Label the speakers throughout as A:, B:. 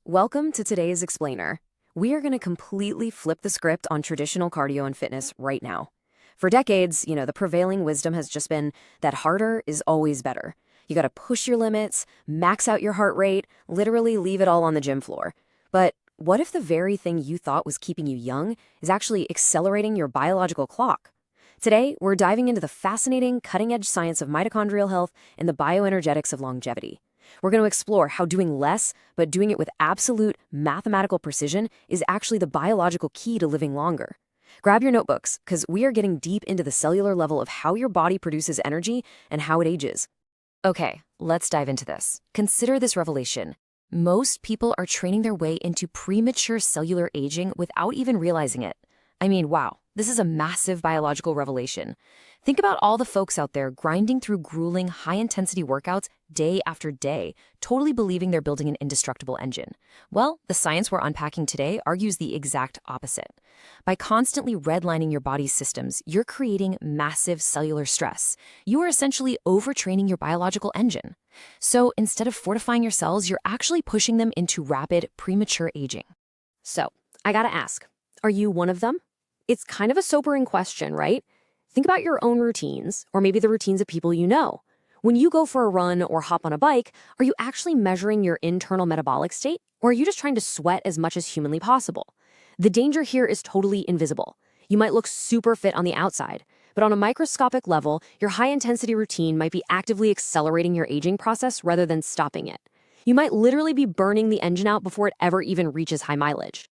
A: Welcome to today's Explainer. We are going to completely flip the script on traditional cardio and fitness right now. For decades, the prevailing wisdom has just been that harder is always better. You got to push your limits, max out your heart rate, literally leave it all on the gym floor. But what if the very thing you thought was keeping you young is actually accelerating your biological clock? Today, we're diving into the fascinating, cutting-edge science of mitochondrial health and the bioenergetics of longevity. We're going to explore how doing less, but doing it with absolute mathematical precision, is actually the biological key to living longer. Grab your notebooks, because we are getting deep into the cellular level of how your body produces energy and how it ages. Okay, let's dive into this. Consider this revelation. Most people are training their way into premature cellular aging without even realizing it. I mean, wow, this is a massive biological revelation. Think about all the folks out there grinding through grueling, high-intensity workouts day after day, totally believing they're building an indestructible engine. Well, the science we're unpacking today argues the exact opposite. By constantly redlining your body's systems, you're creating massive cellular stress. You are essentially overtraining your biological engine. So instead of fortifying your cells, you're actually pushing them into rapid, premature aging. So, I gotta ask, are you one of them? It's kind of a sobering question, right? Think about your own routines, or maybe the routines of people you know. When you go for a run or hop on a bike, are you actually measuring your internal metabolic state, or are you just trying to sweat as much as humanly possible? The danger here is totally invisible. You might look super fit on the outside, but on a microscopic level, your high-intensity routine might be actively accelerating your aging process rather than stopping it. You might literally be burning the engine out before it ever even reaches high mileage.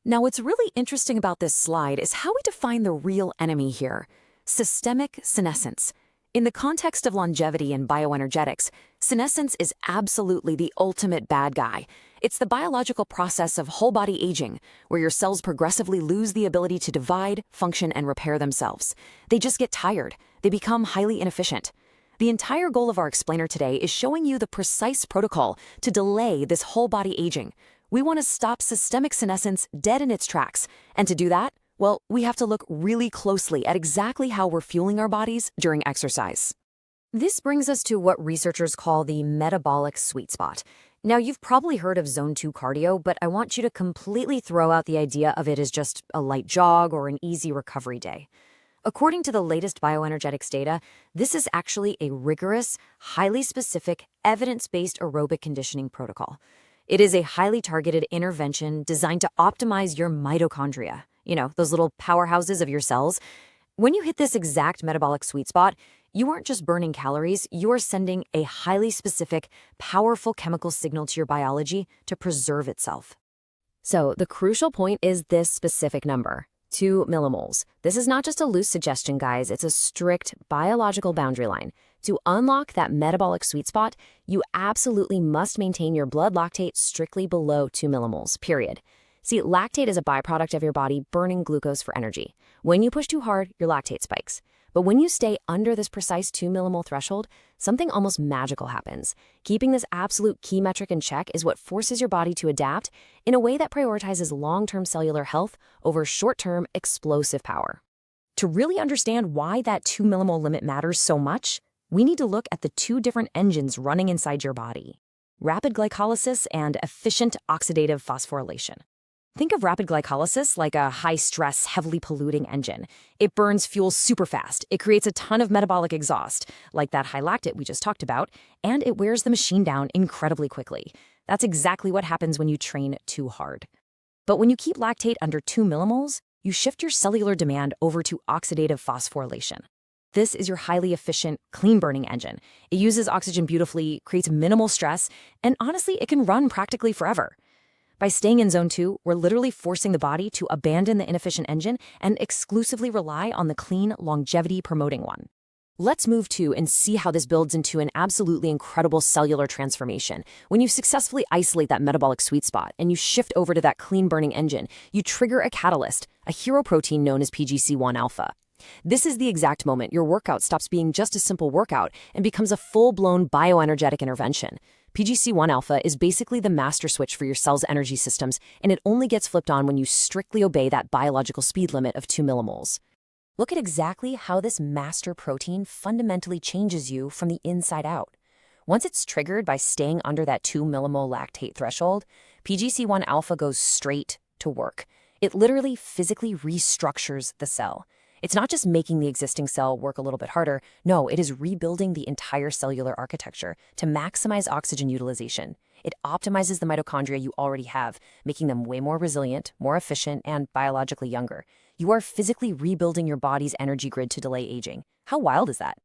B: Now, what's really interesting about this slide is how we define the real enemy here: systemic senescence. In the context of longevity and bioenergetics, senescence is absolutely the ultimate bad guy. It's the biological process of whole body aging, where your cells progressively lose the ability to divide, function, and repair themselves. They just get tired. They become highly inefficient. The entire goal of our explainer today is showing you the precise protocol to delay this whole body aging. We want to stop systemic senescence dead in its tracks, and to do that, well, we have to look really closely at exactly how we're fueling our bodies during exercise.
A: This brings us to what researchers call the metabolic sweet spot. Now, you've probably heard of Zone 2 cardio, but I want you to completely throw out the idea of it as just a light jog or an easy recovery day. According to the latest bioenergetics data, this is actually a rigorous, highly specific, evidence-based aerobic conditioning protocol. It is a highly targeted intervention designed to optimize your mitochondria, those little powerhouses of your cells. When you hit this exact metabolic sweet spot, you aren't just burning calories, you are sending a highly specific, powerful chemical signal to your biology to preserve itself. So the crucial point is this specific number, 2 millimoles. This is not just a loose suggestion, guys. It's a strict biological boundary line. To unlock that metabolic sweet spot, you absolutely must maintain your blood lactate strictly below 2 millimoles, period. See, lactate is a byproduct of your body burning glucose for energy. When you push too hard, your lactate spikes. But when you stay under this precise 2 millimole threshold, something almost magical happens. Keeping this absolute key metric in check is what forces your body to adapt in a way that prioritizes long-term cellular health over short-term explosive power. To really understand why that 2 millimole limit matters so much, we need to look at the two different engines running inside your body: rapid glycolysis and efficient oxidative phosphorylation. Think of rapid glycolysis like a high-stress, heavily polluting engine. It burns fuel super fast. It creates a ton of metabolic exhaust, like that high lactate we just talked about, and it wears the machine down incredibly quickly. That's exactly what happens when you train too hard. But when you keep lactate under 2 millimoles, you shift your cellular demand over to oxidative phosphorylation. This is your highly efficient, clean-burning engine. It uses oxygen beautifully, creates minimal stress, and honestly, it can run practically forever. By staying in Zone 2, we're literally forcing the body to abandon the inefficient engine and exclusively rely on the clean, longevity-promoting one. Let's move to and see how this builds into an absolutely incredible cellular transformation. When you successfully isolate that metabolic sweet spot and you shift over to that clean-burning engine, you trigger a catalyst, a hero protein known as PGC1 alpha. This is the exact moment your workout stops being just a simple workout and becomes a full-blown bioenergetic intervention. PGC1 alpha is basically the master switch for your cell's energy systems, and it only gets flipped on when you strictly obey that biological speed limit of 2 millimoles. Look at exactly how this master protein fundamentally changes you from the inside out. Once it's triggered by staying under that 2 millimole lactate threshold,
B: PGC1 alpha goes straight to work. It literally physically restructures the cell. It's not just making the existing cell work a little bit harder. No, it is rebuilding the entire cellular architecture to maximize oxygen utilization. It optimizes the mitochondria you already have, making them way more resilient, more efficient, and biologically younger. You are physically rebuilding your body's energy grid to delay aging. How wild is that?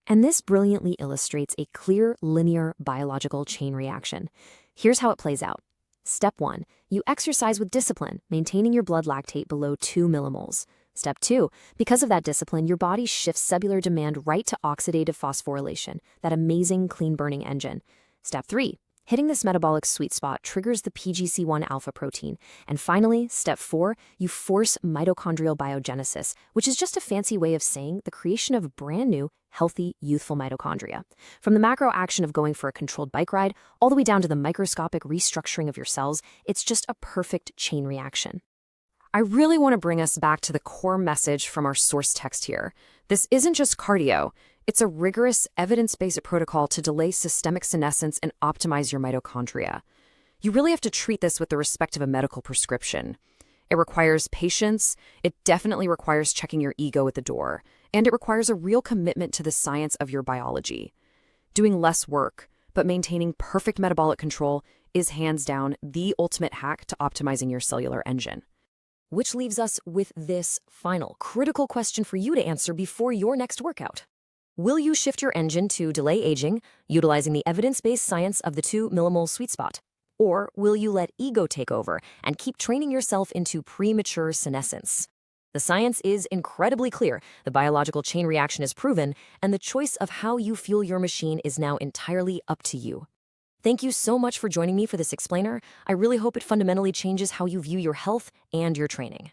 A: And this brilliantly illustrates a clear, linear biological chain reaction. Here's how it plays out. Step 1, you exercise with discipline, maintaining your blood lactate below 2 millimoles. Step 2, because of that discipline, your body shifts cellular demand right to oxidative phosphorylation, that amazing clean-burning engine. Step 3, hitting this metabolic sweet spot triggers the PGC1 alpha protein. And finally, step 4, you force mitochondrial biogenesis, which is just a fancy way of saying the creation of brand new, healthy, youthful mitochondria. From the macro action of going for a controlled bike ride, all the way down to the microscopic restructuring of your cells, it's just a perfect chain reaction. I really want to bring us back to the core message from our source text here. This isn't just cardio. It's a rigorous, evidence-based protocol to delay systemic senescence and optimize your mitochondria. You really have to treat this with the respect of a medical prescription. It requires patience, it definitely requires checking your ego at the door, and it requires a real commitment to the science of your biology. Doing less work, but maintaining perfect metabolic control is hands down the ultimate hack to optimizing your cellular engine. Which leaves us with this final, critical question for you to answer before your next workout. Will you shift your engine to delay aging, utilizing the evidence-based science of the 2 millimole sweet spot? Or will you let ego take over and keep training yourself into premature senescence? The science is incredibly clear, the biological chain reaction is proven, and the choice of how you fuel your machine is now entirely up to you. Thank you so much for joining me for this explainer. I really hope it fundamentally changes how you view your health and your training.